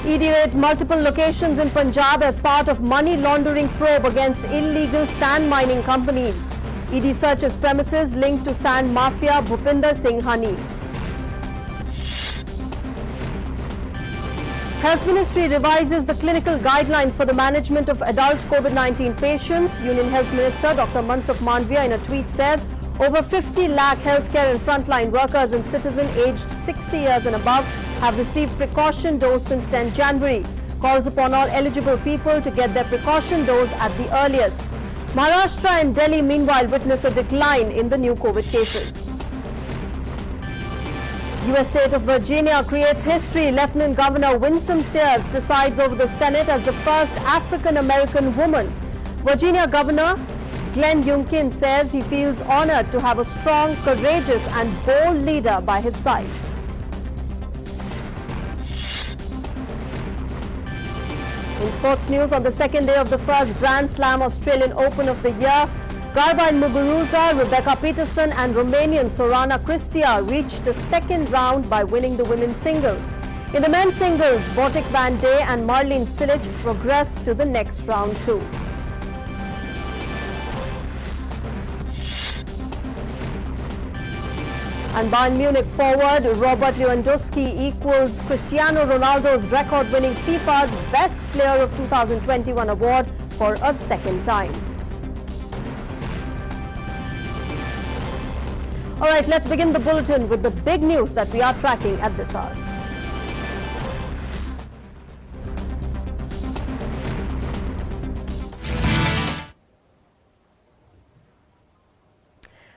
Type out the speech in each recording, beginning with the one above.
ED raids multiple locations in Punjab as part of money laundering probe against illegal sand mining companies. ED searches premises linked to sand mafia Bhupinder Singh Hani. Health Ministry revises the clinical guidelines for the management of adult COVID-19 patients. Union Health Minister Dr. Mansukh Mandviya in a tweet says over 50 lakh healthcare and frontline workers and citizens aged 60 years and above have received precaution dose since 10 January. Calls upon all eligible people to get their precaution dose at the earliest. Maharashtra and Delhi meanwhile witness a decline in the new COVID cases. U.S. state of Virginia creates history. Lieutenant Governor Winsome Sears presides over the Senate as the first African-American woman. Virginia Governor Glenn Youngkin says he feels honored to have a strong, courageous and bold leader by his side. In sports news, on the second day of the first Grand Slam Australian Open of the year, Garba and Muguruza, Rebecca Peterson and Romanian Sorana Cristea reached the second round by winning the women's singles. In the men's singles, Botic Van Day and Marlene Cilic progressed to the next round too. And Bayern Munich forward Robert Lewandowski equals Cristiano Ronaldo's record-winning FIFA's Best Player of 2021 award for a second time. All right, let's begin the bulletin with the big news that we are tracking at this hour.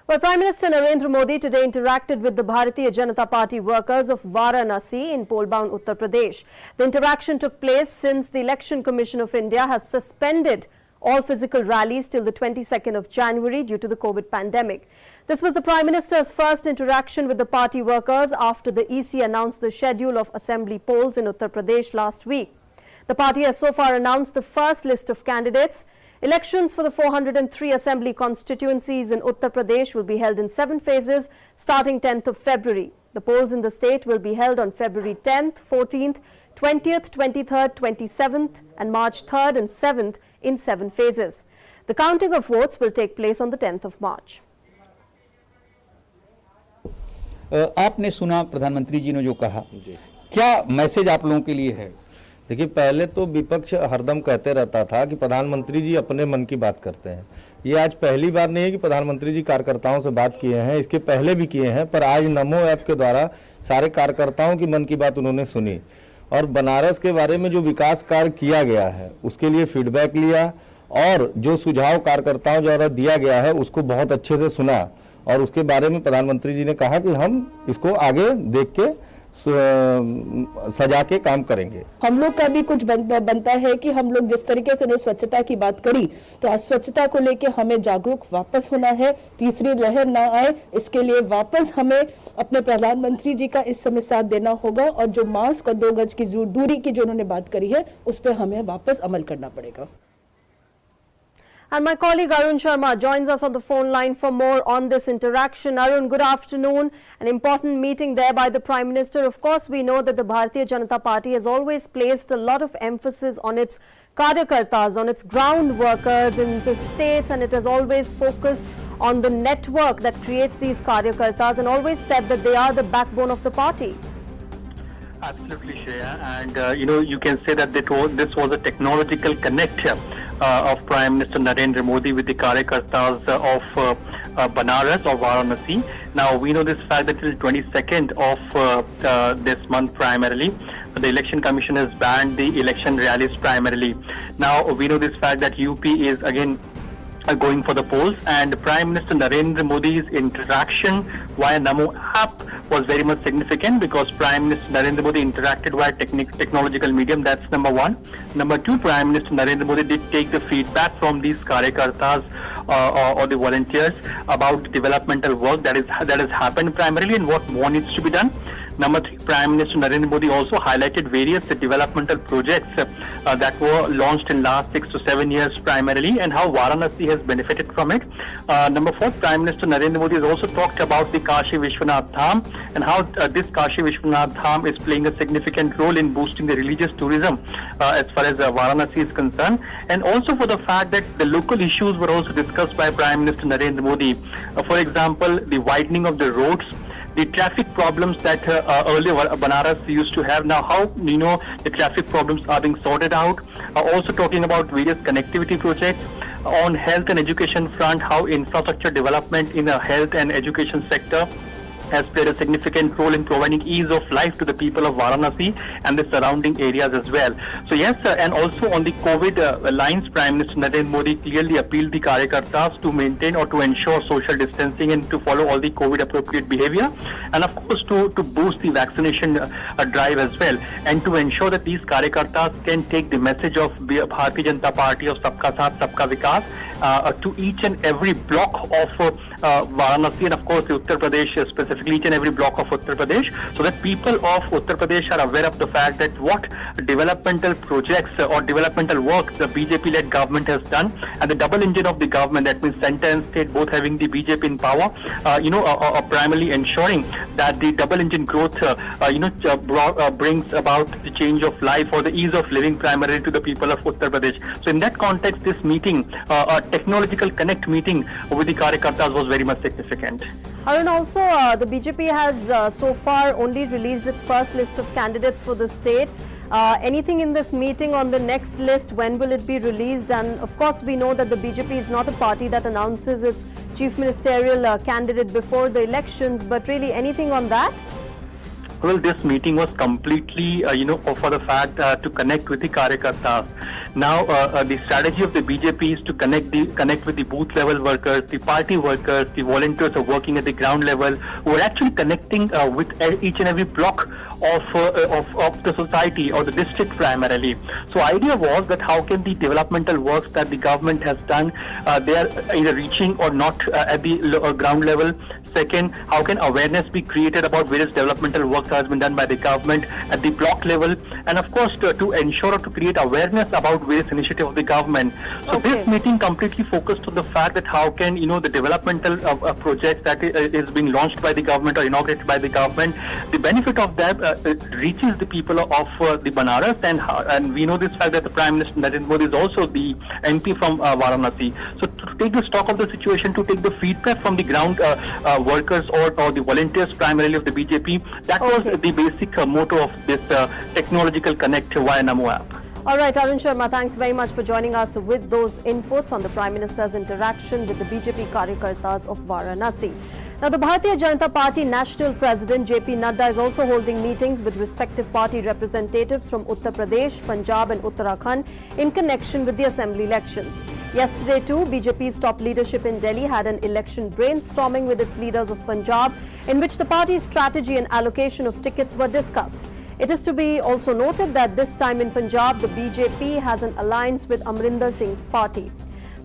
Well, Prime Minister Narendra Modi today interacted with the Bharatiya Janata Party workers of Varanasi in Polbound, Uttar Pradesh. The interaction took place since the Election Commission of India has suspended all physical rallies till the 22nd of January due to the COVID pandemic. This was the Prime Minister's first interaction with the party workers after the EC announced the schedule of assembly polls in Uttar Pradesh last week. The party has so far announced the first list of candidates. Elections for the 403 assembly constituencies in Uttar Pradesh will be held in 7 phases starting 10th of February. The polls in the state will be held on February 10th, 14th, 20th, 23rd, 27th and March 3rd and 7th in 7 phases. The counting of votes will take place on the 10th of March. आपने सुना प्रधानमंत्री जी ने जो कहा, क्या message आप लोगों के लिए है? देखिए, पहले तो विपक्ष हरदम कहते रहता था कि प्रधानमंत्री जी अपने मन की बात करते हैं। ये आज पहली बार नहीं है कि प्रधानमंत्री जी कार्यकर्ताओं से बात किए हैं, इसके पहले भी किए हैं, पर आज नमो ऐप के द्वारा सारे कार्यकर्ताओं की मन की बात उन्होंने सुनी और बनारस के बारे में जो विकास कार्य किया गया है उसके लिए फीडबैक लिया और जो सुझाव कार्यकर्ताओं द्वारा दिया गया है उसको बहुत अच्छे से सुना और उसके बारे में प्रधानमंत्री जी ने कहा कि हम इसको आगे देख के सजा के काम करेंगे। हम लोग का भी कुछ बनता है कि हम लोग जिस तरीके से स्वच्छता की बात करी तो अस्वच्छता को लेके हमें जागरूक वापस होना है, तीसरी लहर ना आए इसके लिए वापस हमें अपने प्रधानमंत्री जी का इस समय साथ देना होगा और जो मास्क और 2 गज की दूरी की जो उन्होंने बात करी है उस पर हमें वापस अमल करना पड़ेगा। And my colleague Arun Sharma joins us on the phone line for more on this interaction. Arun, good afternoon. An important meeting there by the Prime Minister. Of course, we know that the Bharatiya Janata Party has always placed a lot of emphasis on its karyakartas, on its ground workers in the states, and it has always focused on the network that creates these karyakartas and always said that they are the backbone of the party. Absolutely, Shreya. And, you can say that this was a technological connect of Prime Minister Narendra Modi with the Karyakartas of Banaras or Varanasi. Now, we know this fact that till 22nd of this month primarily, the Election Commission has banned the election rallies primarily. Now, we know this fact that UP is again going for the polls, and Prime Minister Narendra Modi's interaction via Namo app was very much significant because Prime Minister Narendra Modi interacted via technological medium. That's number one. Number two, Prime Minister Narendra Modi did take the feedback from these karyakartas or the volunteers about the developmental work that has happened primarily and what more needs to be done. Number three, Prime Minister Narendra Modi also highlighted various developmental projects that were launched in last 6 to 7 years primarily, and how Varanasi has benefited from it. Number four, Prime Minister Narendra Modi has also talked about the Kashi Vishwanath Dham and how this Kashi Vishwanath Dham is playing a significant role in boosting the religious tourism as far as Varanasi is concerned, and also for the fact that the local issues were also discussed by Prime Minister Narendra Modi. For example, the widening of the roads, the traffic problems that earlier Banaras used to have. Now how the traffic problems are being sorted out. Also talking about various connectivity projects. On health and education front, how infrastructure development in the health and education sector has played a significant role in providing ease of life to the people of Varanasi and the surrounding areas as well. So yes, and also on the COVID lines, Prime Minister Narendra Modi clearly appealed the Karyakartas to maintain or to ensure social distancing and to follow all the COVID appropriate behavior, and of course to boost the vaccination drive as well, and to ensure that these Karyakartas can take the message of Bharatiya Janata Party of Sabka Saath Sabka Vikas to each and every block of Varanasi, and of course Uttar Pradesh, specifically each and every block of Uttar Pradesh, so that people of Uttar Pradesh are aware of the fact that what developmental projects or developmental work the BJP-led government has done, and the double engine of the government, that means center and state both having the BJP in power, primarily ensuring that the double engine growth, brings about the change of life or the ease of living primarily to the people of Uttar Pradesh. So in that context, this meeting, a technological connect meeting with the Karyakartas was very much significant. Arun, also the BJP has so far only released its first list of candidates for the state. Anything in this meeting on the next list, when will it be released? And of course we know that the BJP is not a party that announces its chief ministerial candidate before the elections, but really anything on that? Well, this meeting was completely, for the fact to connect with the Karyakartas. Now, the strategy of the BJP is to connect with the booth level workers, the party workers, the volunteers who are working at the ground level, who are actually connecting with each and every block of the society or the district primarily. So idea was that how can the developmental works that the government has done, they are either reaching or not at the ground level. Second, how can awareness be created about various developmental work that has been done by the government at the block level, and of course to ensure or to create awareness about various initiatives of the government. So this meeting completely focused on the fact that how can the developmental projects that is being launched by the government or inaugurated by the government, the benefit of that reaches the people of the Banaras, and we know this fact that the Prime Minister Narendra Modi is also the MP from Varanasi. So to take the stock of the situation, to take the feedback from the ground workers or the volunteers primarily of the BJP, that was the basic motto of this technological connect via Namo app. All right, Arun Sharma, thanks very much for joining us with those inputs on the Prime Minister's interaction with the BJP Karyakartas of Varanasi. Now, the Bharatiya Janata Party National President JP Nadda is also holding meetings with respective party representatives from Uttar Pradesh, Punjab and Uttarakhand in connection with the assembly elections. Yesterday too, BJP's top leadership in Delhi had an election brainstorming with its leaders of Punjab, in which the party's strategy and allocation of tickets were discussed. It is to be also noted that this time in Punjab, the BJP has an alliance with Amrinder Singh's party.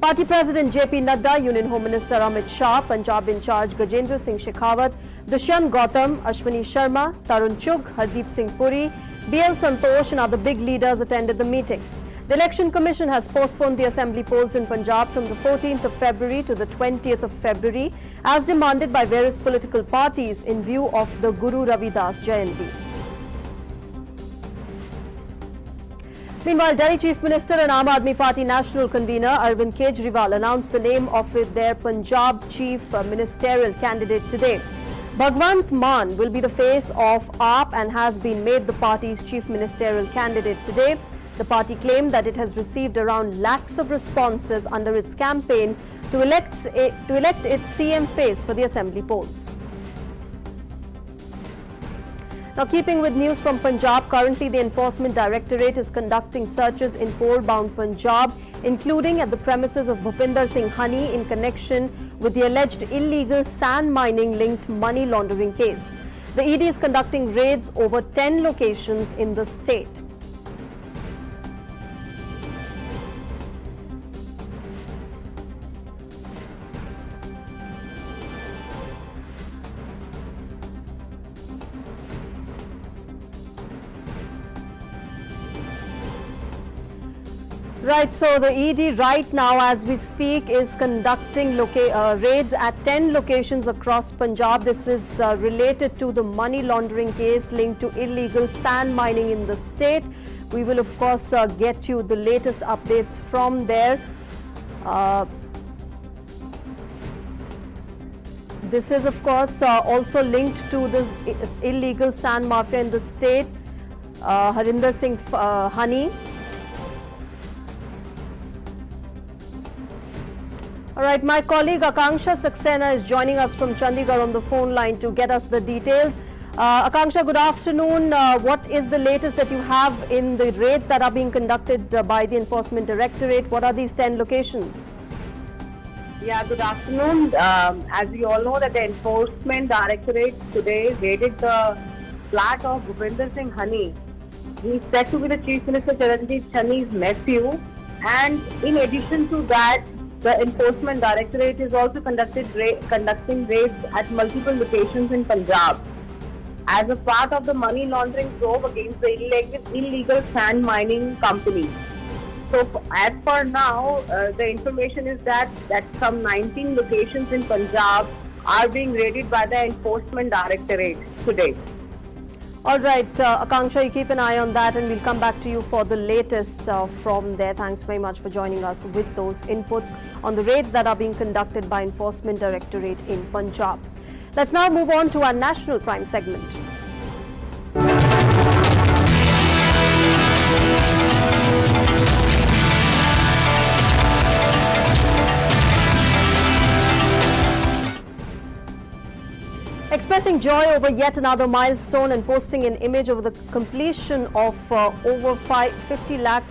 Party President JP Nadda, Union Home Minister Amit Shah, Punjab in charge Gajendra Singh Shekhawat, Dushyant Gautam, Ashwini Sharma, Tarun Chugh, Hardeep Singh Puri, BL Santosh and other big leaders attended the meeting. The Election Commission has postponed the assembly polls in Punjab from the 14th of February to the 20th of February as demanded by various political parties in view of the Guru Ravidas Jayanti. Meanwhile, Delhi Chief Minister and Aam Aadmi Party National Convener Arvind Kejriwal announced the name of their Punjab Chief Ministerial candidate today. Bhagwant Mann will be the face of AAP and has been made the party's Chief Ministerial candidate today. The party claimed that it has received around lakhs of responses under its campaign to elect its CM face for the assembly polls. Now, keeping with news from Punjab, currently the Enforcement Directorate is conducting searches in pole-bound Punjab, including at the premises of Bhupinder Singh Honey in connection with the alleged illegal sand mining-linked money laundering case. The ED is conducting raids over 10 locations in the state. Right, so the ED right now as we speak is conducting raids at 10 locations across Punjab. This is related to the money laundering case linked to illegal sand mining in the state. We will of course get you the latest updates from there. This is of course also linked to this illegal sand mafia in the state. Harinder Singh Honey. All right, my colleague Akanksha Saxena is joining us from Chandigarh on the phone line to get us the details. Akanksha, good afternoon. What is the latest that you have in the raids that are being conducted by the Enforcement Directorate? What are these 10 locations? Yeah, good afternoon. As we all know that the Enforcement Directorate today raided the flat of Bhupinder Singh Honey. He is said to be the Chief Minister Charanjit Chhanni's nephew, and in addition to that, the Enforcement Directorate is also conducting raids at multiple locations in Punjab as a part of the money laundering probe against the illegal sand mining company. So as per now, the information is that some 19 locations in Punjab are being raided by the Enforcement Directorate today. All right, Akanksha, you keep an eye on that and we'll come back to you for the latest from there. Thanks very much for joining us with those inputs on the raids that are being conducted by Enforcement Directorate in Punjab. Let's now move on to our national crime segment. Expressing joy over yet another milestone and posting an image of the completion of over 50 lakh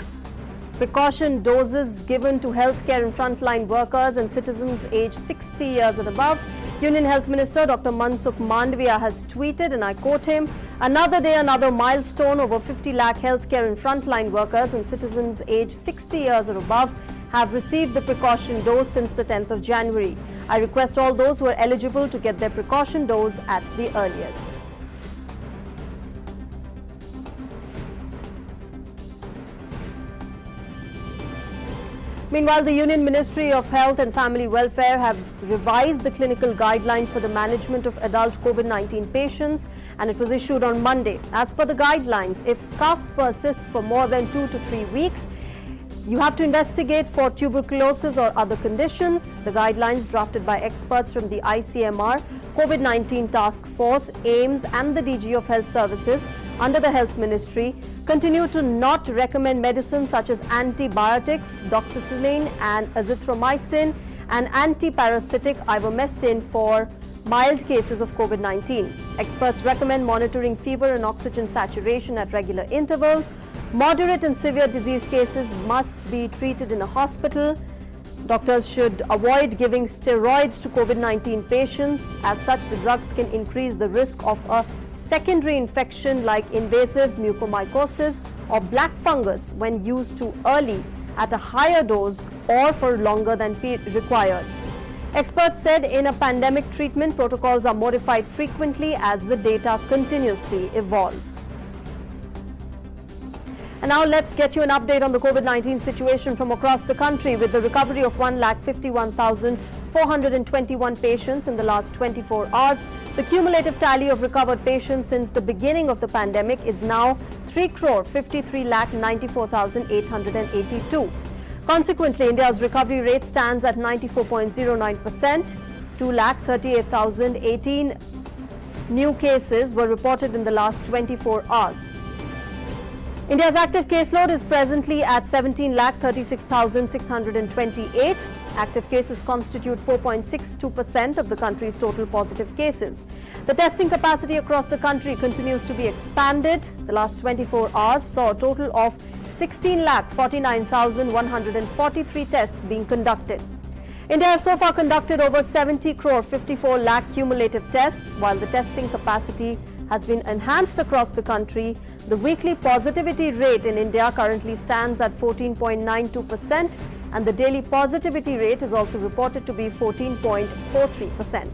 precaution doses given to healthcare and frontline workers and citizens aged 60 years and above, Union Health Minister Dr. Mansukh Mandavia has tweeted, and I quote him, "Another day, another milestone. Over 50 lakh healthcare and frontline workers and citizens aged 60 years or above have received the precaution dose since the 10th of January. I request all those who are eligible to get their precaution dose at the earliest." Meanwhile, the Union Ministry of Health and Family Welfare has revised the clinical guidelines for the management of adult COVID-19 patients, and it was issued on Monday. As per the guidelines, if cough persists for more than 2 to 3 weeks, you have to investigate for tuberculosis or other conditions. The guidelines drafted by experts from the ICMR, COVID-19 Task Force, AIMS and the DG of Health Services under the Health Ministry continue to not recommend medicines such as antibiotics, doxycycline and azithromycin and antiparasitic ivermectin for mild cases of COVID-19. Experts recommend monitoring fever and oxygen saturation at regular intervals. Moderate and severe disease cases must be treated in a hospital. Doctors should avoid giving steroids to COVID-19 patients. As such, the drugs can increase the risk of a secondary infection like invasive mucormycosis or black fungus when used too early at a higher dose or for longer than required. Experts said in a pandemic treatment, protocols are modified frequently as the data continuously evolves. And now let's get you an update on the COVID-19 situation from across the country. With the recovery of 1,51,421 patients in the last 24 hours, the cumulative tally of recovered patients since the beginning of the pandemic is now 3,53,94,882. Consequently, India's recovery rate stands at 94.09%. 2,38,018 new cases were reported in the last 24 hours. India's active caseload is presently at 17,36,628. Active cases constitute 4.62% of the country's total positive cases. The testing capacity across the country continues to be expanded. The last 24 hours saw a total of 16,49,143 tests being conducted. India has so far conducted over 70 crore 54 lakh cumulative tests. While the testing capacity has been enhanced across the country, the weekly positivity rate in India currently stands at 14.92%, and the daily positivity rate is also reported to be 14.43%.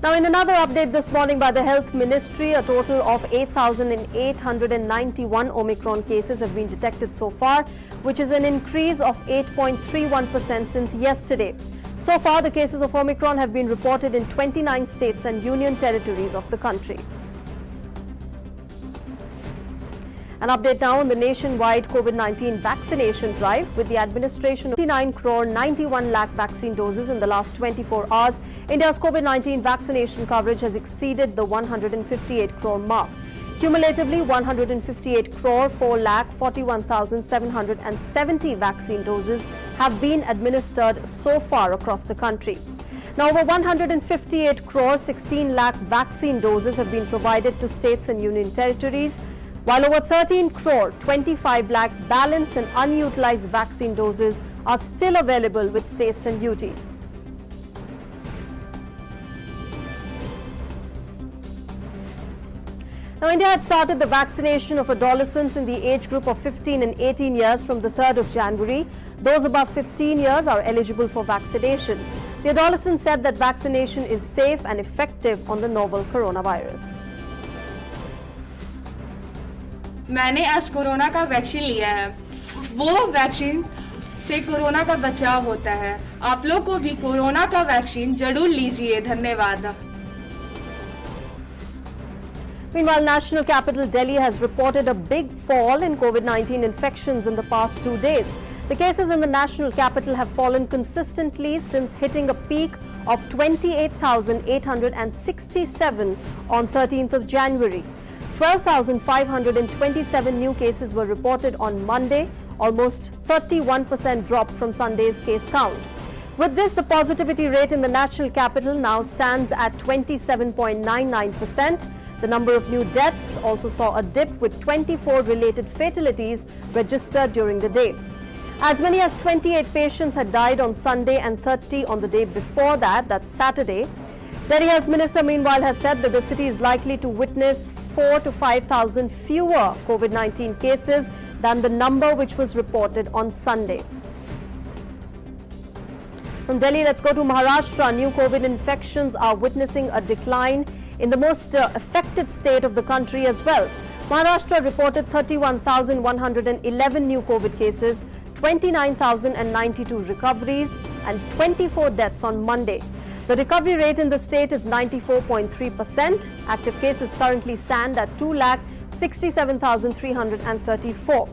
Now, in another update this morning by the Health Ministry, a total of 8,891 Omicron cases have been detected so far, which is an increase of 8.31% since yesterday. So far, the cases of Omicron have been reported in 29 states and union territories of the country. An update now on the nationwide COVID-19 vaccination drive. With the administration of 59 crore 91 lakh vaccine doses in the last 24 hours, India's COVID-19 vaccination coverage has exceeded the 158 crore mark. Cumulatively, 158 crore 4 lakh 41,770 vaccine doses have been administered so far across the country. Now, over 158 crore 16 lakh vaccine doses have been provided to states and union territories, while over 13 crore 25 lakh balanced and unutilized vaccine doses are still available with states and UTs. Now, India had started the vaccination of adolescents in the age group of 15 and 18 years from the 3rd of January. Those above 15 years are eligible for vaccination. The adolescents said that vaccination is safe and effective on the novel coronavirus. मैंने आज corona का vaccine लिया है। वो vaccine से corona का बचाव होता है। आप लोग को भी कोरोना का वैक्सीन जरूर लीजिए। धन्यवाद। Meanwhile, national capital Delhi has reported a big fall in COVID-19 infections in the past 2 days. The cases in the national capital have fallen consistently since hitting a peak of 28,867 on 13th of January. 12,527 new cases were reported on Monday, almost 31% drop from Sunday's case count. With this, the positivity rate in the national capital now stands at 27.99%. The number of new deaths also saw a dip, with 24 related fatalities registered during the day. As many as 28 patients had died on Sunday and 30 on the day before that, that's Saturday. Delhi Health Minister, meanwhile, has said that the city is likely to witness 4,000 to 5,000 fewer COVID-19 cases than the number which was reported on Sunday. From Delhi, let's go to Maharashtra. New COVID infections are witnessing a decline in the most affected state of the country as well. Maharashtra reported 31,111 new COVID cases, 29,092 recoveries and 24 deaths on Monday. The recovery rate in the state is 94.3%. Active cases currently stand at 2,67,334.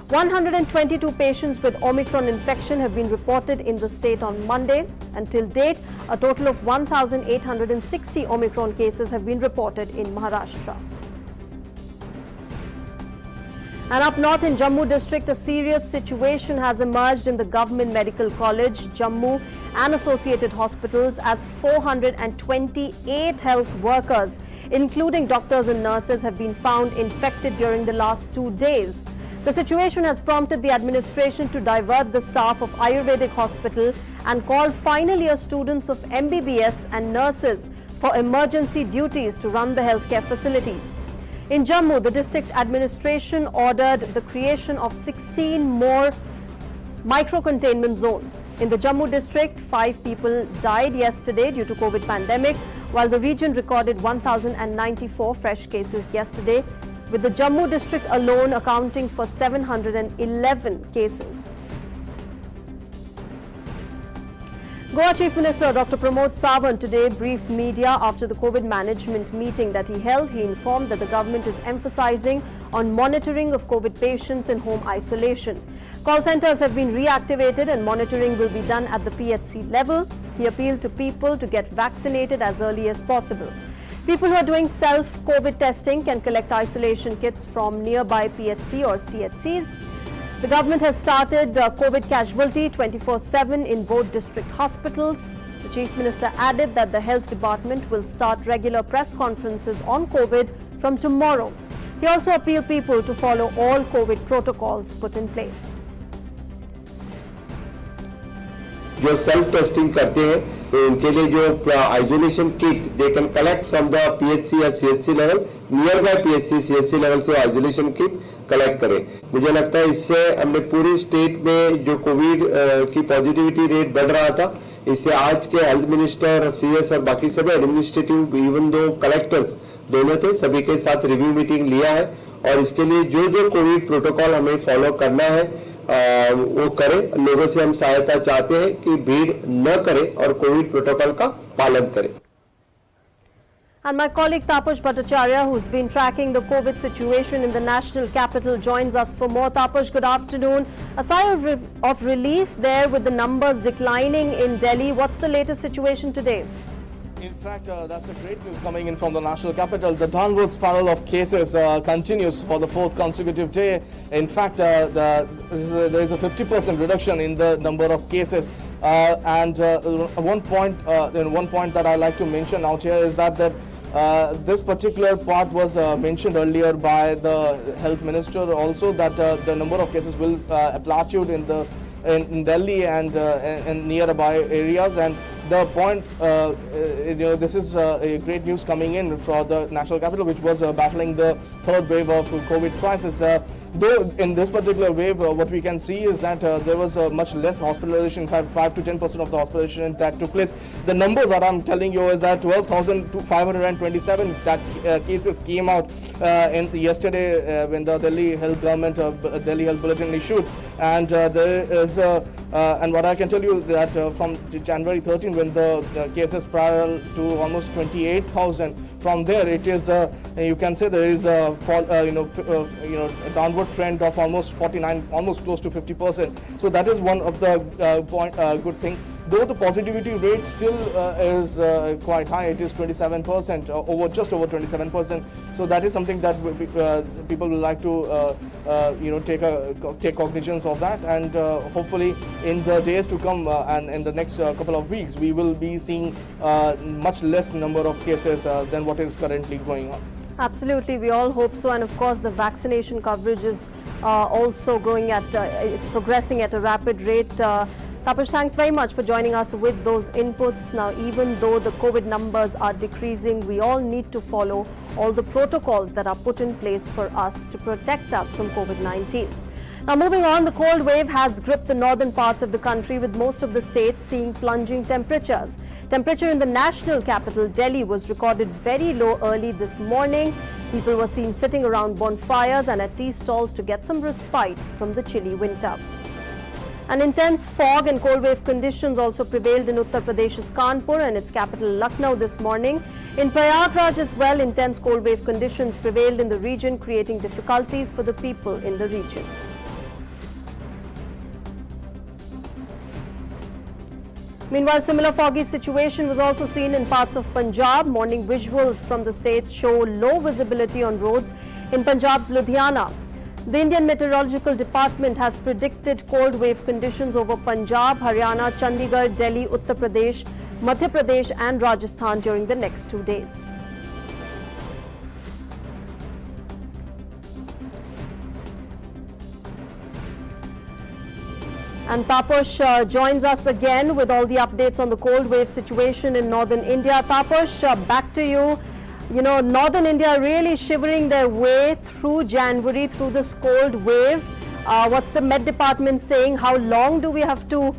122 patients with Omicron infection have been reported in the state on Monday. Until date, a total of 1,860 Omicron cases have been reported in Maharashtra. And up north in Jammu district, a serious situation has emerged in the Government Medical College, Jammu and associated hospitals as 428 health workers, including doctors and nurses, have been found infected during the last 2 days. The situation has prompted the administration to divert the staff of Ayurvedic hospital and call final year students of MBBS and nurses for emergency duties to run the healthcare facilities. In Jammu, the district administration ordered the creation of 16 more micro-containment zones. In the Jammu district, 5 people died yesterday due to COVID pandemic, while the region recorded 1,094 fresh cases yesterday, with the Jammu district alone accounting for 711 cases. Goa Chief Minister Dr. Pramod Sawant today briefed media after the COVID management meeting that he held. He informed that the government is emphasizing on monitoring of COVID patients in home isolation. Call centers have been reactivated and monitoring will be done at the PHC level. He appealed to people to get vaccinated as early as possible. People who are doing self-COVID testing can collect isolation kits from nearby PHC or CHCs. The government has started COVID casualty 24/7 in both district hospitals. The Chief Minister added that the Health Department will start regular press conferences on COVID from tomorrow. He also appealed people to follow all COVID protocols put in place. जो self testing करते हैं तो उनके लिए जो isolation kit they can collect from the PHC या CHC level, nearby PHC CHC level से isolation kit collect करें। मुझे लगता है इससे हमने पूरी स्टेट में जो कोविड की पॉजिटिविटी रेट बढ़ रहा था, इससे आज के हेल्थ मिनिस्टर, सीएस और बाकी सभी एडमिनिस्ट्रेटिव, इवन दो कलेक्टर्स दोनों थे, सभी के साथ रिव्यू मीटिंग लिया है और इसके लिए जो जो कोविड प्रोटोकॉल हमें फॉलो करना है वो करें। लोगों से हम सहायता चाहते हैं कि भीड़ न करें और कोविड प्रोटोकॉल का पालन करें। And my colleague Taposh Bhattacharya, who's been tracking the COVID situation in the national capital, joins us for more. Taposh, good afternoon. A sigh of relief there with the numbers declining in Delhi. What's the latest situation today? In fact, that's a great news coming in from the national capital. The downward spiral of cases continues for the fourth consecutive day. In fact, there is a 50% reduction in the number of cases. One point that I like to mention out here is that this particular part was mentioned earlier by the health minister also, that the number of cases will plateaued in Delhi and nearby areas. And the point, this is great news coming in for the national capital, which was battling the third wave of COVID crisis. Though in this particular wave, what we can see is that there was much less hospitalization, 5 to 10% of the hospitalization that took place. The numbers that I'm telling you is that 12,527 cases came out yesterday when the Delhi Health Government Delhi Health Bulletin issued, and there is and what I can tell you that from January 13, when the cases spiral to almost 28,000, from there it is you can say there is a a downward trend of almost 49, almost close to 50%. So that is one of the good thing. Though the positivity rate still is quite high, it is 27%, just over 27%. So that is something that people will like to take cognizance of that, and hopefully in the days to come and in the next couple of weeks, we will be seeing much less number of cases than what is currently going on. Absolutely, we all hope so, and of course the vaccination coverage is also growing at, it's progressing at a rapid rate. Taposh, thanks very much for joining us with those inputs. Now, even though the COVID numbers are decreasing, we all need to follow all the protocols that are put in place for us to protect us from COVID-19. Now, moving on, the cold wave has gripped the northern parts of the country, with most of the states seeing plunging temperatures. Temperature in the national capital, Delhi, was recorded very low early this morning. People were seen sitting around bonfires and at tea stalls to get some respite from the chilly winter. An intense fog and cold wave conditions also prevailed in Uttar Pradesh's Kanpur and its capital Lucknow this morning. In Prayagraj as well, intense cold wave conditions prevailed in the region, creating difficulties for the people in the region. Meanwhile, similar foggy situation was also seen in parts of Punjab. Morning visuals from the states show low visibility on roads in Punjab's Ludhiana. The Indian Meteorological Department has predicted cold wave conditions over Punjab, Haryana, Chandigarh, Delhi, Uttar Pradesh, Madhya Pradesh and Rajasthan during the next 2 days. And Taposh joins us again with all the updates on the cold wave situation in northern India. Taposh, back to you. You know, northern India really shivering their way through January, through this cold wave. What's the Met Department saying? How long do we have to,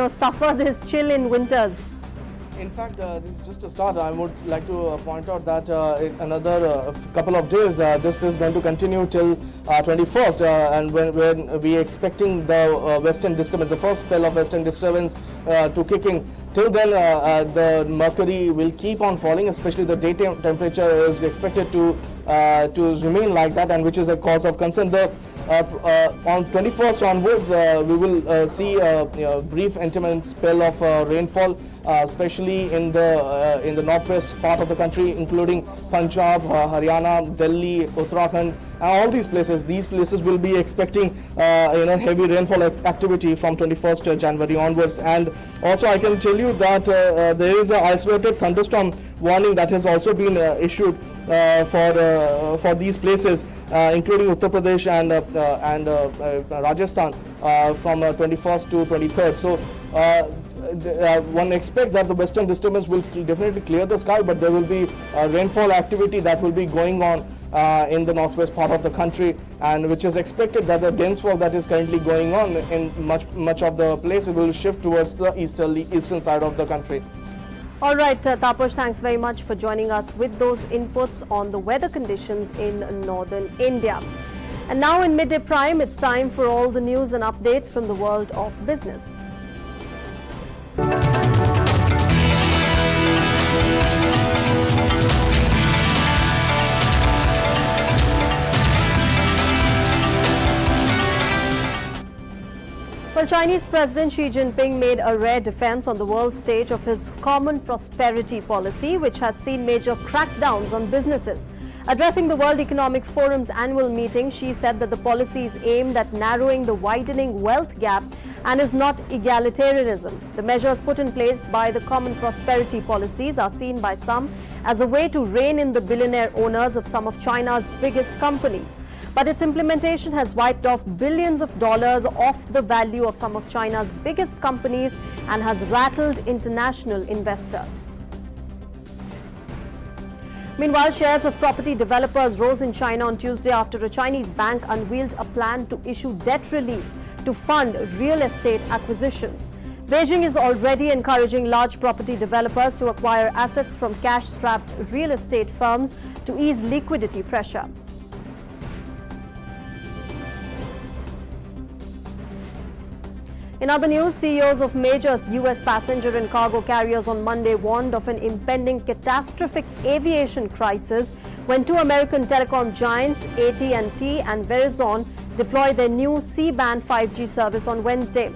suffer this chill in winters? In fact, this is just a start. I would like to point out that in another couple of days, this is going to continue till 21st, and when we are expecting the western disturbance, the first spell of western disturbance to kick in. Till then, the mercury will keep on falling, especially the daytime temperature is expected to remain like that, and which is a cause of concern. On 21st onwards, we will see a brief intermittent spell of rainfall, especially in the northwest part of the country, including Punjab, Haryana, Delhi, Uttarakhand, and all these places. These places will be expecting heavy rainfall activity from 21st January onwards. And also, I can tell you that there is an isolated thunderstorm warning that has also been issued for these places, including Uttar Pradesh and Rajasthan from 21st to 23rd. So one expects that the western disturbance will definitely clear the sky, but there will be rainfall activity that will be going on in the northwest part of the country, and which is expected that the dense fog that is currently going on in much of the place will shift towards the eastern side of the country. All right, Taposh, thanks very much for joining us with those inputs on the weather conditions in northern India. And now in Midday Prime, it's time for all the news and updates from the world of business. Well, Chinese President Xi Jinping made a rare defense on the world stage of his common prosperity policy, which has seen major crackdowns on businesses. Addressing the World Economic Forum's annual meeting, Xi said that the policy is aimed at narrowing the widening wealth gap and is not egalitarianism. The measures put in place by the common prosperity policies are seen by some as a way to rein in the billionaire owners of some of China's biggest companies. But its implementation has wiped off billions of dollars off the value of some of China's biggest companies and has rattled international investors. Meanwhile, shares of property developers rose in China on Tuesday after a Chinese bank unveiled a plan to issue debt relief to fund real estate acquisitions. Beijing is already encouraging large property developers to acquire assets from cash-strapped real estate firms to ease liquidity pressure. In other news, CEOs of major U.S. passenger and cargo carriers on Monday warned of an impending catastrophic aviation crisis when two American telecom giants, AT&T and Verizon, deployed their new C-band 5G service on Wednesday.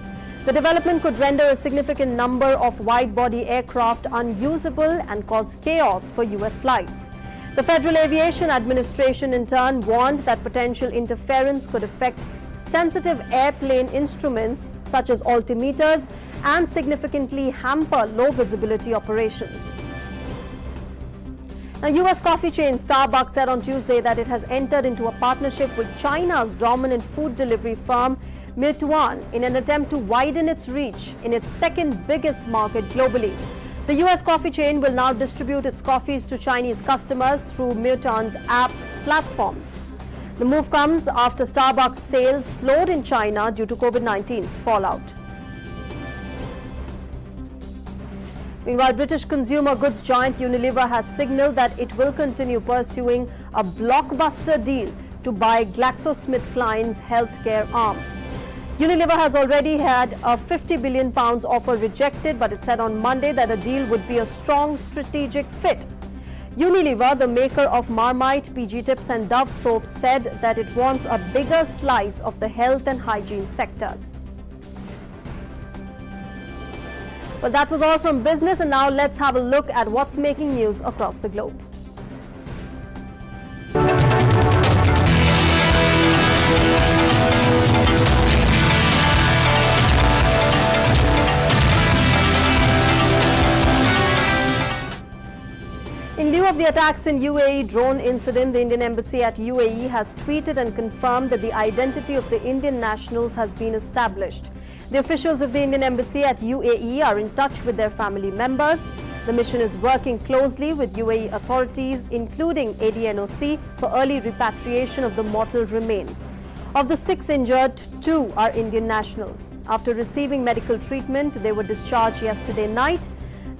The development could render a significant number of wide-body aircraft unusable and cause chaos for U.S. flights. The Federal Aviation Administration, in turn, warned that potential interference could affect sensitive airplane instruments such as altimeters and significantly hamper low visibility operations. Now, U.S. coffee chain Starbucks said on Tuesday that it has entered into a partnership with China's dominant food delivery firm Meituan in an attempt to widen its reach in its second biggest market globally. The U.S. coffee chain will now distribute its coffees to Chinese customers through Meituan's app's platform. The move comes after Starbucks sales slowed in China due to COVID-19's fallout. Meanwhile, British consumer goods giant Unilever has signaled that it will continue pursuing a blockbuster deal to buy GlaxoSmithKline's healthcare arm. Unilever has already had a £50 billion offer rejected, but it said on Monday that a deal would be a strong strategic fit. Unilever, the maker of Marmite, PG Tips and Dove soaps, said that it wants a bigger slice of the health and hygiene sectors. Well, that was all from business, and now let's have a look at what's making news across the globe. In lieu of the attacks in UAE drone incident, the Indian embassy at UAE has tweeted and confirmed that the identity of the Indian nationals has been established. The officials of the Indian embassy at UAE are in touch with their family members. The mission is working closely with UAE authorities, including ADNOC, for early repatriation of the mortal remains. Of the 6 injured, 2 are Indian nationals. After receiving medical treatment, they were discharged yesterday night.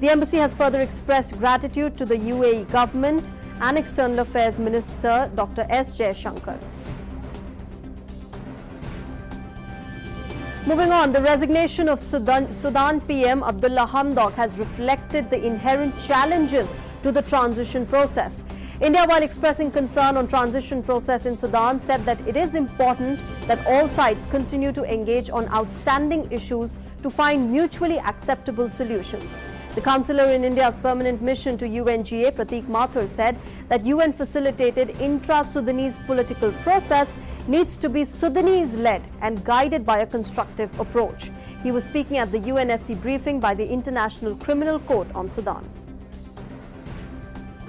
The embassy has further expressed gratitude to the UAE government and External Affairs Minister Dr. S. Jaishankar. Moving on, the resignation of Sudan PM Abdullah Hamdok has reflected the inherent challenges to the transition process. India, while expressing concern on transition process in Sudan, said that it is important that all sides continue to engage on outstanding issues to find mutually acceptable solutions. The councillor in India's permanent mission to UNGA, Prateek Mathur, said that UN-facilitated intra-Sudanese political process needs to be Sudanese-led and guided by a constructive approach. He was speaking at the UNSC briefing by the International Criminal Court on Sudan.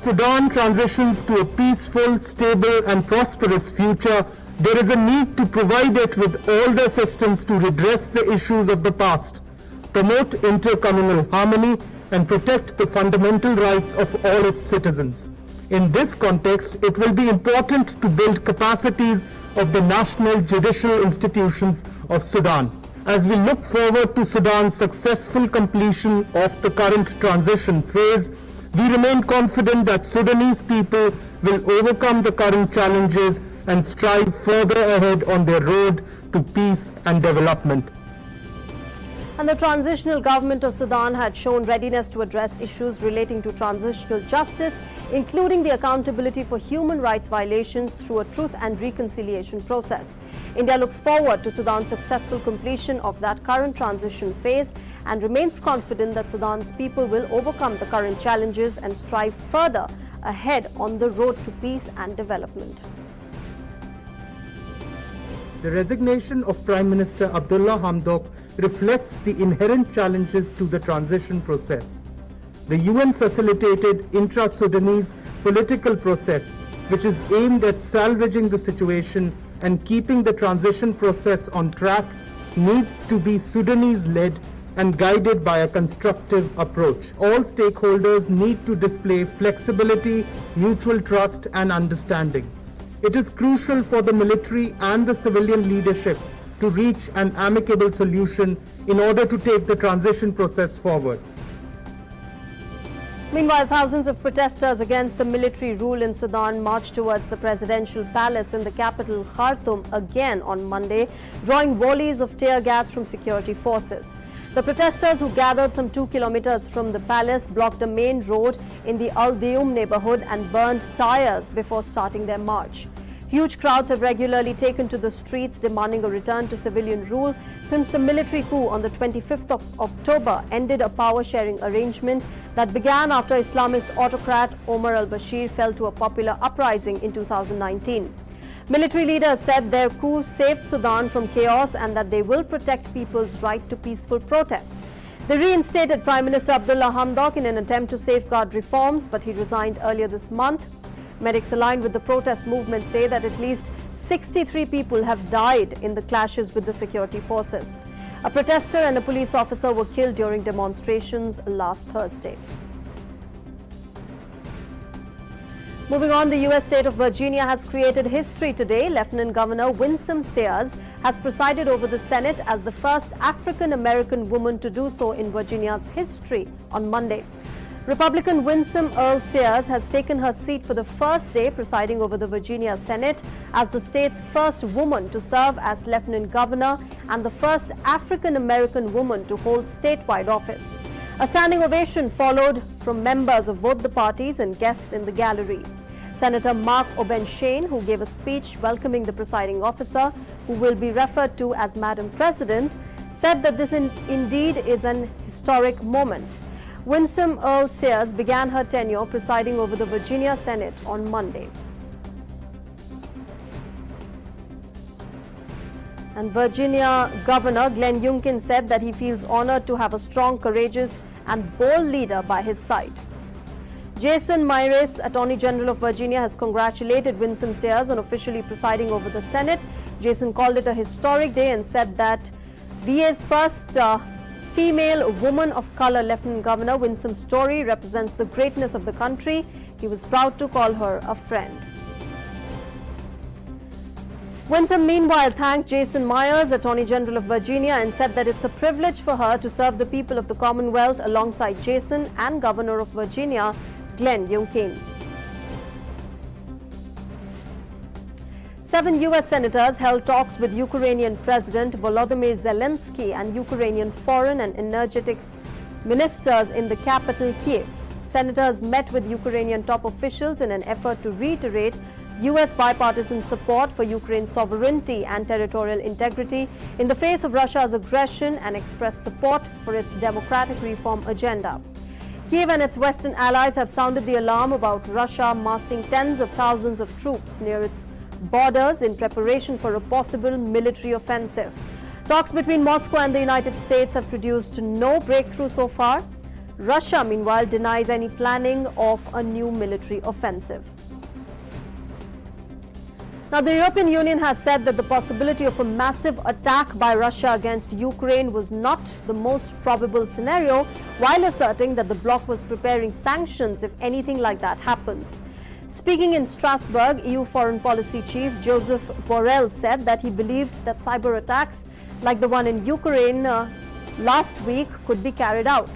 Sudan transitions to a peaceful, stable and prosperous future, there is a need to provide it with all the assistance to redress the issues of the past, promote intercommunal harmony and protect the fundamental rights of all its citizens. In this context, it will be important to build capacities of the national judicial institutions of Sudan. As we look forward to Sudan's successful completion of the current transition phase, we remain confident that Sudanese people will overcome the current challenges and strive further ahead on their road to peace and development. And the transitional government of Sudan had shown readiness to address issues relating to transitional justice, including the accountability for human rights violations through a truth and reconciliation process. India looks forward to Sudan's successful completion of that current transition phase and remains confident that Sudan's people will overcome the current challenges and strive further ahead on the road to peace and development. The resignation of Prime Minister Abdullah Hamdok reflects the inherent challenges to the transition process. The UN-facilitated intra-Sudanese political process, which is aimed at salvaging the situation and keeping the transition process on track, needs to be Sudanese-led and guided by a constructive approach. All stakeholders need to display flexibility, mutual trust, and understanding. It is crucial for the military and the civilian leadership to reach an amicable solution in order to take the transition process forward. Meanwhile, thousands of protesters against the military rule in Sudan marched towards the presidential palace in the capital Khartoum again on Monday, drawing volleys of tear gas from security forces. The protesters, who gathered some 2 kilometers from the palace, blocked a main road in the Al Deum neighborhood and burned tires before starting their march. Huge crowds have regularly taken to the streets demanding a return to civilian rule since the military coup on the 25th of October ended a power-sharing arrangement that began after Islamist autocrat Omar al-Bashir fell to a popular uprising in 2019. Military leaders said their coup saved Sudan from chaos and that they will protect people's right to peaceful protest. They reinstated Prime Minister Abdullah Hamdok in an attempt to safeguard reforms, but he resigned earlier this month. Medics aligned with the protest movement say that at least 63 people have died in the clashes with the security forces. A protester and a police officer were killed during demonstrations last Thursday. Moving on, the U.S. state of Virginia has created history today. Lieutenant Governor Winsome Sears has presided over the Senate as the first African-American woman to do so in Virginia's history on Monday. Republican Winsome Earl Sears has taken her seat for the first day, presiding over the Virginia Senate as the state's first woman to serve as Lieutenant Governor and the first African-American woman to hold statewide office. A standing ovation followed from members of both the parties and guests in the gallery. Senator Mark Obenshane, who gave a speech welcoming the presiding officer, who will be referred to as Madam President, said that this indeed is an historic moment. Winsome Earl Sears began her tenure presiding over the Virginia Senate on Monday. And Virginia Governor Glenn Youngkin said that he feels honored to have a strong, courageous and bold leader by his side. Jason Myers, Attorney General of Virginia, has congratulated Winsome Sears on officially presiding over the Senate. Jason called it a historic day and said that VA's first female woman of color Lieutenant Governor Winsome's story represents the greatness of the country. He was proud to call her a friend. Winsome, meanwhile, thanked Jason Myers, Attorney General of Virginia, and said that it's a privilege for her to serve the people of the Commonwealth alongside Jason and Governor of Virginia, Glenn Youngkin. 7 U.S. senators held talks with Ukrainian President Volodymyr Zelensky and Ukrainian foreign and energetic ministers in the capital, Kiev. Senators met with Ukrainian top officials in an effort to reiterate U.S. bipartisan support for Ukraine's sovereignty and territorial integrity in the face of Russia's aggression and express support for its democratic reform agenda. Kiev and its Western allies have sounded the alarm about Russia massing tens of thousands of troops near its borders in preparation for a possible military offensive. Talks between Moscow and the United States have produced no breakthrough so far. Russia, meanwhile, denies any planning of a new military offensive. Now, the European Union has said that the possibility of a massive attack by Russia against Ukraine was not the most probable scenario, while asserting that the bloc was preparing sanctions if anything like that happens. Speaking in Strasbourg, EU Foreign Policy Chief Joseph Borrell said that he believed that cyber attacks like the one in Ukraine last week could be carried out.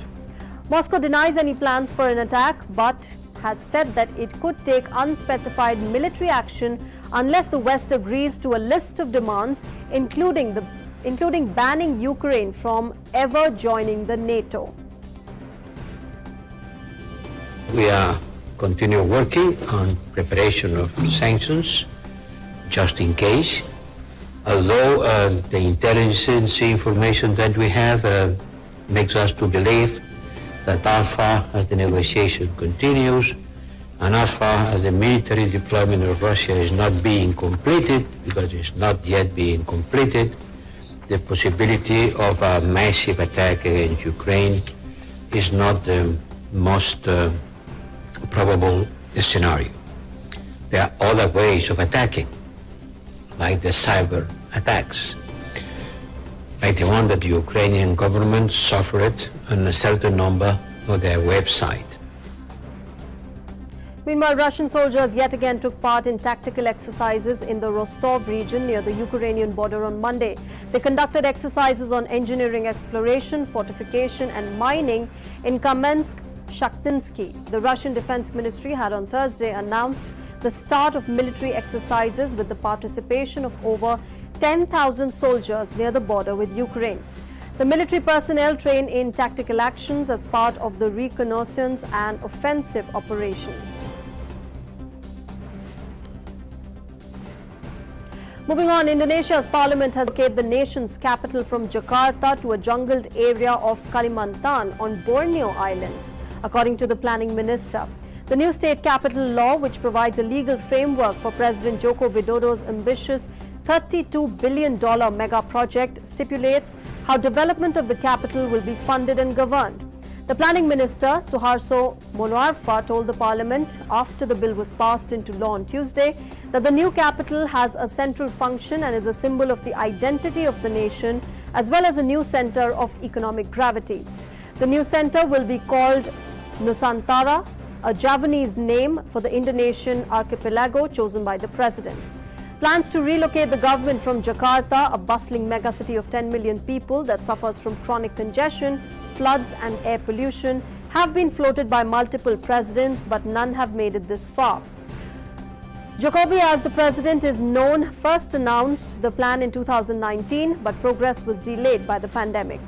Moscow denies any plans for an attack but has said that it could take unspecified military action unless the West agrees to a list of demands, including banning Ukraine from ever joining the NATO. We are continue working on preparation of sanctions, just in case. Although the intelligence information that we have makes us to believe that as far as the negotiation continues, and as far as the military deployment of Russia is not being completed, because it's not yet being completed, the possibility of a massive attack against Ukraine is not the most probable scenario. There are other ways of attacking, like the cyber attacks, like the one that the Ukrainian government suffered on a certain number of their website. Meanwhile, Russian soldiers yet again took part in tactical exercises in the Rostov region near the Ukrainian border on Monday. They conducted exercises on engineering exploration, fortification and mining in Kamensk-Shakhtinsky. The Russian Defense Ministry had on Thursday announced the start of military exercises with the participation of over 10,000 soldiers near the border with Ukraine. The military personnel train in tactical actions as part of the reconnaissance and offensive operations. Moving on, Indonesia's parliament has located the nation's capital from Jakarta to a jungled area of Kalimantan on Borneo Island, according to the planning minister. The new state capital law, which provides a legal framework for President Joko Widodo's ambitious $32 billion mega project, stipulates how development of the capital will be funded and governed. The planning minister, Suharto Monoarfa, told the parliament after the bill was passed into law on Tuesday that the new capital has a central function and is a symbol of the identity of the nation, as well as a new center of economic gravity. The new center will be called Nusantara, a Javanese name for the Indonesian archipelago chosen by the president. Plans to relocate the government from Jakarta, a bustling megacity of 10 million people that suffers from chronic congestion, floods and air pollution, have been floated by multiple presidents, but none have made it this far. Jokowi, as the president is known, first announced the plan in 2019, but progress was delayed by the pandemic.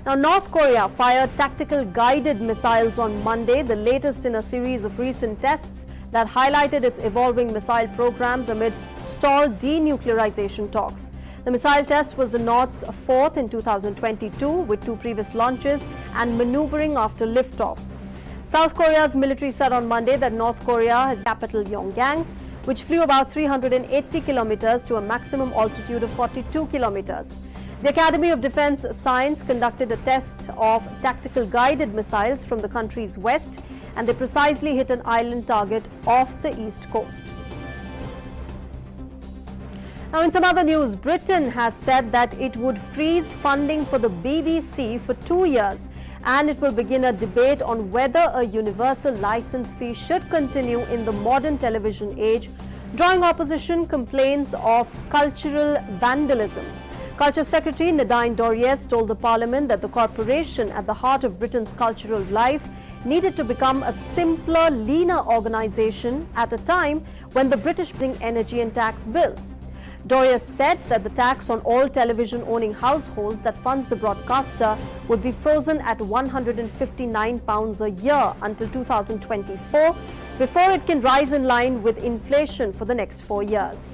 Now, North Korea fired tactical guided missiles on Monday, the latest in a series of recent tests that highlighted its evolving missile programs amid stalled denuclearization talks. The missile test was the North's fourth in 2022, with two previous launches and maneuvering after liftoff. South Korea's military said on Monday that North Korea has capital Pyongyang, which flew about 380 kilometers to a maximum altitude of 42 kilometers. The Academy of Defense Science conducted a test of tactical guided missiles from the country's west, and they precisely hit an island target off the east coast. Now, in some other news, Britain has said that it would freeze funding for the BBC for 2 years, and it will begin a debate on whether a universal license fee should continue in the modern television age, drawing opposition complaints of cultural vandalism. Culture Secretary Nadine Dorries told the Parliament that the corporation at the heart of Britain's cultural life needed to become a simpler, leaner organisation at a time when the British paying energy and tax bills. Dorries said that the tax on all television-owning households that funds the broadcaster would be frozen at £159 a year until 2024, before it can rise in line with inflation for the next 4 years.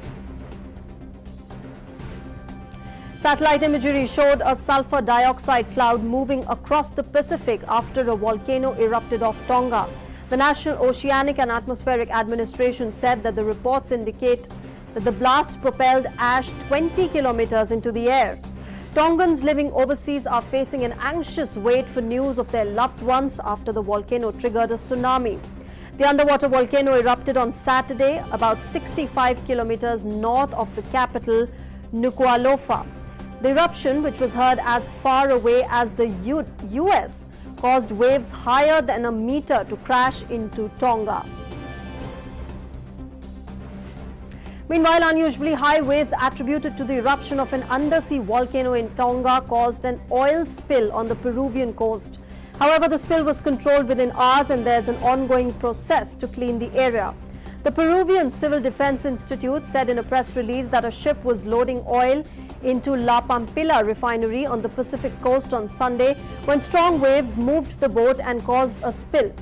Satellite imagery showed a sulfur dioxide cloud moving across the Pacific after a volcano erupted off Tonga. The National Oceanic and Atmospheric Administration said that the reports indicate that the blast propelled ash 20 kilometers into the air. Tongans living overseas are facing an anxious wait for news of their loved ones after the volcano triggered a tsunami. The underwater volcano erupted on Saturday, about 65 kilometers north of the capital, Nuku'alofa. The eruption, which was heard as far away as the US, caused waves higher than a meter to crash into Tonga. Meanwhile, unusually high waves attributed to the eruption of an undersea volcano in Tonga caused an oil spill on the Peruvian coast. However, the spill was controlled within hours and there's an ongoing process to clean the area. The Peruvian Civil Defense Institute said in a press release that a ship was loading oil into La Pampilla refinery on the Pacific coast on Sunday when strong waves moved the boat and caused a spill.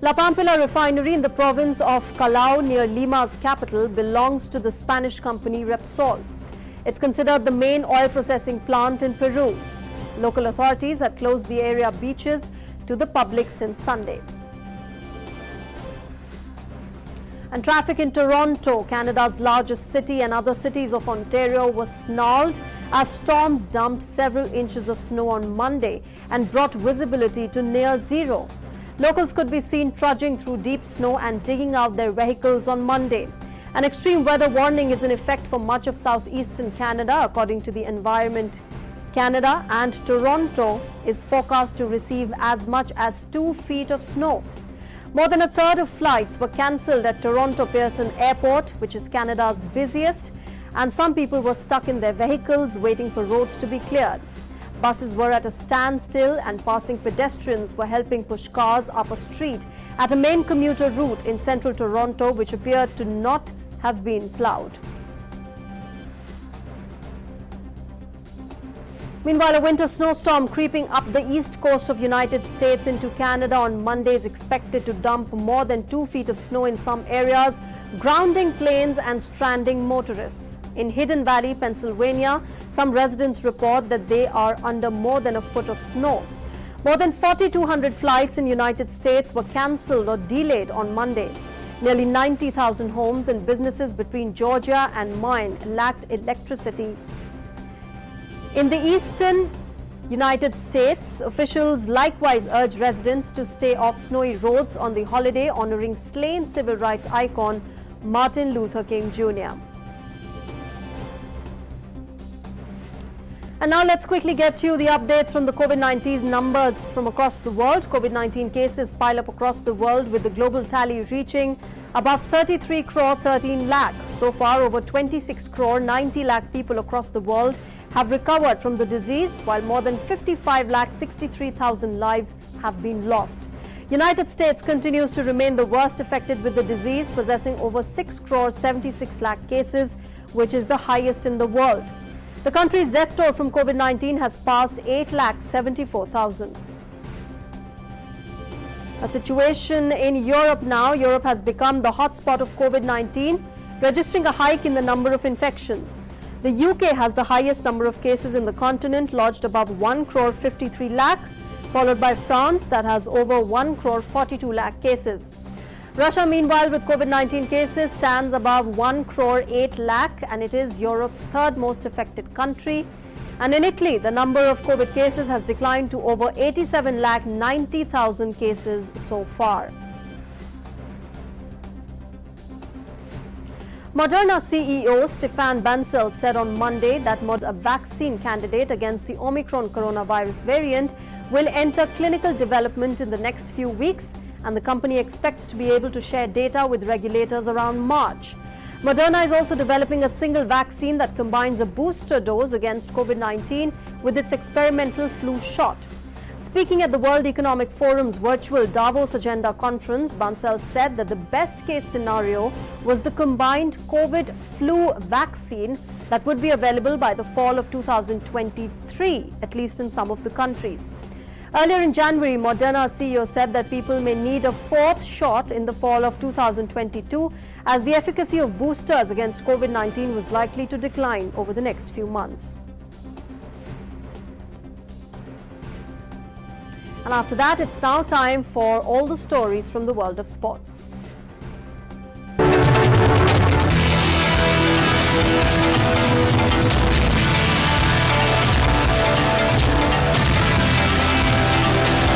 La Pampilla refinery in the province of Callao near Lima's capital belongs to the Spanish company Repsol. It's considered the main oil processing plant in Peru. Local authorities had closed the area beaches to the public since Sunday. And traffic in Toronto, Canada's largest city, and other cities of Ontario was snarled as storms dumped several inches of snow on Monday and brought visibility to near zero. Locals could be seen trudging through deep snow and digging out their vehicles on Monday. An extreme weather warning is in effect for much of southeastern Canada, according to the Environment Canada, and Toronto is forecast to receive as much as 2 feet of snow. More than a third of flights were cancelled at Toronto Pearson Airport, which is Canada's busiest, and some people were stuck in their vehicles waiting for roads to be cleared. Buses were at a standstill and passing pedestrians were helping push cars up a street at a main commuter route in central Toronto, which appeared to not have been ploughed. Meanwhile, a winter snowstorm creeping up the east coast of United States into Canada on Monday is expected to dump more than 2 feet of snow in some areas, grounding planes and stranding motorists. In Hidden Valley, Pennsylvania, some residents report that they are under more than a foot of snow. More than 4,200 flights in United States were cancelled or delayed on Monday. Nearly 90,000 homes and businesses between Georgia and Maine lacked electricity. In the eastern United States, officials likewise urged residents to stay off snowy roads on the holiday, honoring slain civil rights icon Martin Luther King Jr. And now let's quickly get you the updates from the COVID-19 numbers from across the world. COVID-19 cases pile up across the world, with the global tally reaching above 33 crore 13 lakh. So far, over 26 crore 90 lakh people across the world have recovered from the disease, while more than 55 lakh 63,000 lives have been lost. United States continues to remain the worst affected with the disease, possessing over 6 crore 76 lakh cases, which is the highest in the world. The country's death toll from COVID-19 has passed 8 lakh 74,000. A situation in Europe now. Europe has become the hotspot of COVID-19, registering a hike in the number of infections. The UK has the highest number of cases in the continent, lodged above 1 crore 53 lakh, followed by France that has over 1 crore 42 lakh cases. Russia, meanwhile, with COVID-19 cases, stands above 1 crore 8 lakh, and it is Europe's third most affected country. And in Italy, the number of COVID cases has declined to over 87 lakh 90,000 cases so far. Moderna CEO Stefan Bancel said on Monday that Moderna, a vaccine candidate against the Omicron coronavirus variant, will enter clinical development in the next few weeks, and the company expects to be able to share data with regulators around March. Moderna is also developing a single vaccine that combines a booster dose against COVID-19 with its experimental flu shot. Speaking at the World Economic Forum's virtual Davos Agenda conference, Bancel said that the best-case scenario was the combined COVID-flu vaccine that would be available by the fall of 2023, at least in some of the countries. Earlier in January, Moderna CEO said that people may need a fourth shot in the fall of 2022, as the efficacy of boosters against COVID-19 was likely to decline over the next few months. And after that, it's now time for all the stories from the world of sports.